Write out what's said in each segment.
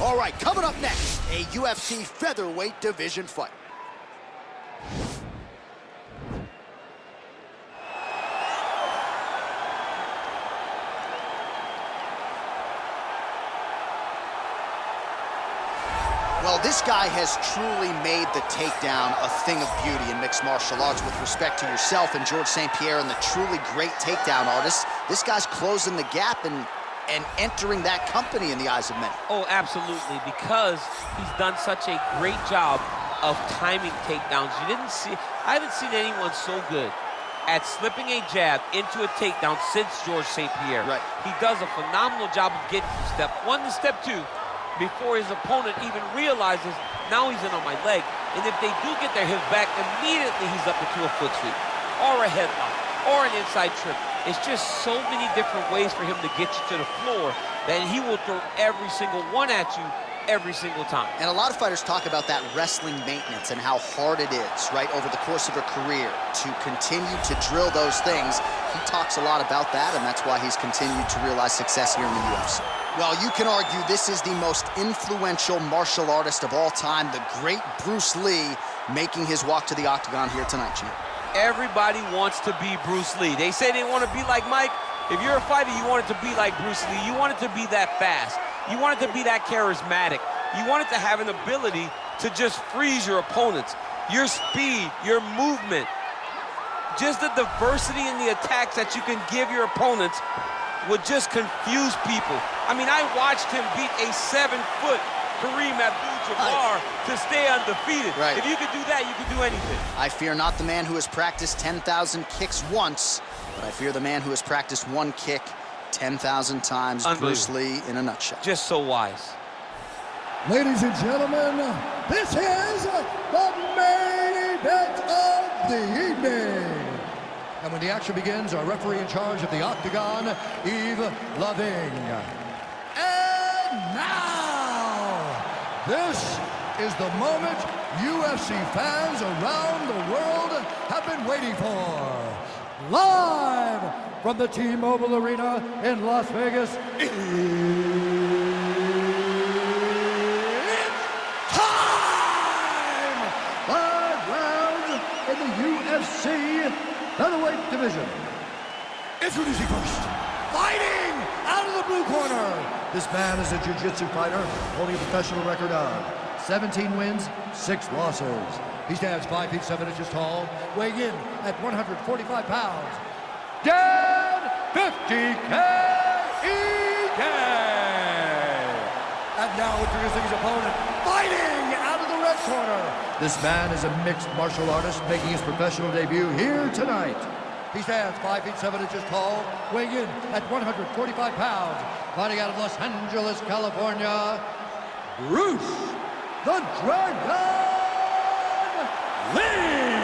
All right, coming up next, a UFC featherweight division fight. Well, this guy has truly made the takedown a thing of beauty in mixed martial arts. With respect to yourself and George St. Pierre and the truly great takedown artists, this guy's closing the gap and entering that company in the eyes of many. Oh, absolutely, because he's done such a great job of timing takedowns. I haven't seen anyone so good at slipping a jab into a takedown since George St. Pierre. Right. He does a phenomenal job of getting from step one to step two before his opponent even realizes now he's in on my leg. And if they do get their hips back, immediately he's up into a foot sweep or a headlock or an inside trip. It's just so many different ways for him to get you to the floor that he will throw every single one at you every single time. And a lot of fighters talk about that wrestling maintenance and how hard it is, right, over the course of a career to continue to drill those things. He talks a lot about that, and that's why he's continued to realize success here in the UFC. Well, you can argue this is the most influential martial artist of all time, the great Bruce Lee, making his walk to the octagon here tonight, Chief. Everybody wants to be Bruce Lee. They say they want to be like Mike. If you're a fighter, you want it to be like Bruce Lee. You want it to be that fast. You want it to be that charismatic. You want it to have an ability to just freeze your opponents. Your speed, your movement, just the diversity in the attacks that you can give your opponents would just confuse people. I mean, I watched him beat a 7-foot Kareem Abdul-Jabbar to stay undefeated. Right. If you could do that, you could do anything. I fear not the man who has practiced 10,000 kicks once, but I fear the man who has practiced one kick 10,000 times. Bruce Lee in a nutshell. Just so wise. Ladies and gentlemen, this is the main event of the evening. And when the action begins, our referee in charge of the octagon, Yves Loving. And now, this is the moment UFC fans around the world have been waiting for. Live from the T-Mobile Arena in Las Vegas, it's time! 5 rounds in the UFC featherweight division. Introducing first, fighting out of the blue corner. This man is a jiu-jitsu fighter holding a professional record of 17 wins, 6 losses. He stands 5 feet 7 inches tall, weighing in at 145 pounds. Dan 50K EK! And now introducing his opponent, fighting out of the red corner. This man is a mixed martial artist making his professional debut here tonight. He stands 5 feet 7 inches tall, weighing in at 145 pounds. Fighting out of Los Angeles, California, Bruce the Dragon Lee!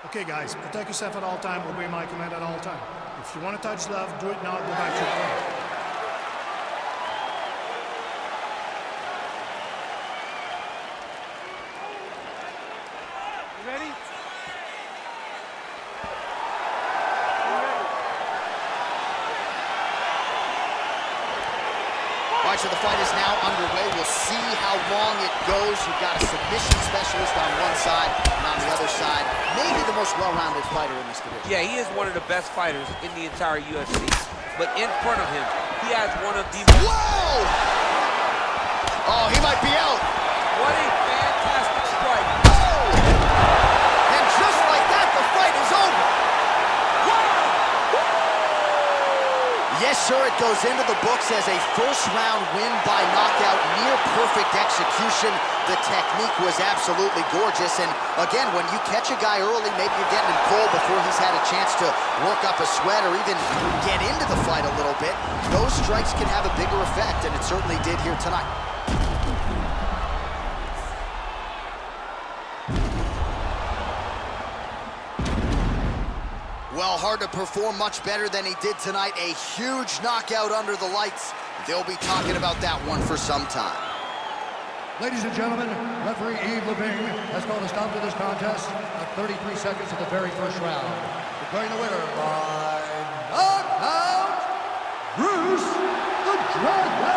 Okay, guys, protect yourself at all time, obey my command at all time. If you want to touch love, do it now, go back to your plan. Ready? All right, so the fight is now underway. We'll see how long it goes. You've got a submission specialist on one side, and on the other side, maybe the most well-rounded fighter in this division. Yeah, he is one of the best fighters in the entire UFC. But in front of him, he has one of the most... Whoa! Oh, he might be out. What a fantastic strike. Oh! And just like that, the fight is over. Yes, sir, it goes into the books as a first-round win by knockout, near-perfect execution. The technique was absolutely gorgeous, and again, when you catch a guy early, maybe you're getting him cold before he's had a chance to work up a sweat or even get into the fight a little bit, those strikes can have a bigger effect, and it certainly did here tonight. Well, hard to perform much better than he did tonight. A huge knockout under the lights. They'll be talking about that one for some time. Ladies and gentlemen, referee Yves Levine has called a stop to this contest at 33 seconds of the very first round. Declaring the winner by knockout, Bruce the Dragon